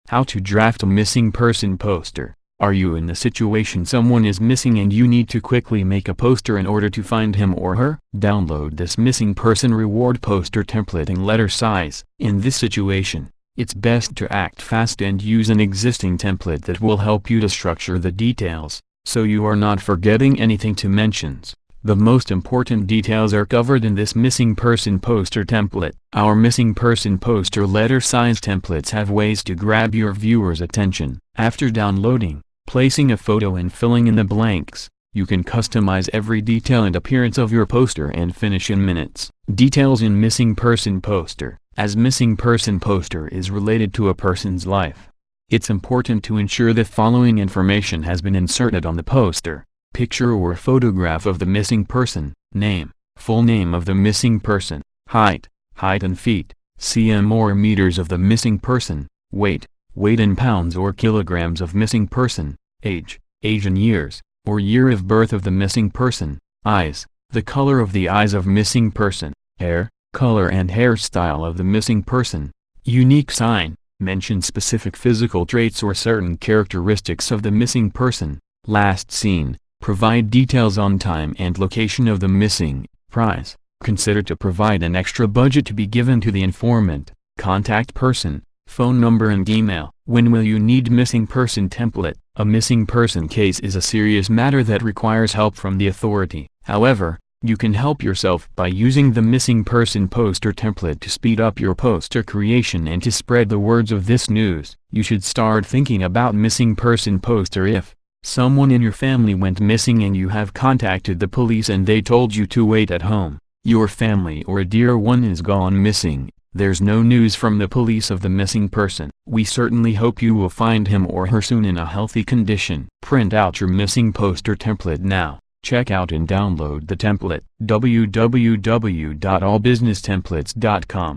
How to draft a missing person poster. Are you in the situation someone is missing and you need to quickly make a poster in order to find him or her? Download this missing person reward poster template in letter size. In this situation, it's best to act fast and use an existing template that will help you to structure the details, so you are not forgetting anything to mention. The most important details are covered in this missing person poster template. Our missing person poster letter size templates have ways to grab your viewers' attention. After downloading, placing a photo and filling in the blanks, you can customize every detail and appearance of your poster and finish in minutes. Details in missing person poster. As missing person poster is related to a person's life, it's important to ensure the following information has been inserted on the poster. Picture or photograph of the missing person, name, full name of the missing person, height and feet, cm or meters of the missing person, weight in pounds or kilograms of missing person, age in years, or year of birth of the missing person, eyes, the color of the eyes of missing person, hair, color and hairstyle of the missing person, unique sign, mention specific physical traits or certain characteristics of the missing person, last seen. Provide details on time and location of the missing. Price. Consider to provide an extra budget to be given to the informant. Contact person, phone number and email. When will you need missing person template? A missing person case is a serious matter that requires help from the authority. However, you can help yourself by using the missing person poster template to speed up your poster creation and to spread the words of this news. You should start thinking about missing person poster if someone in your family went missing and you have contacted the police and they told you to wait at home. Your family or a dear one is gone missing. There's no news from the police of the missing person. We certainly hope you will find him or her soon in a healthy condition. Print out your missing poster template now. Check out and download the template. www.allbusinesstemplates.com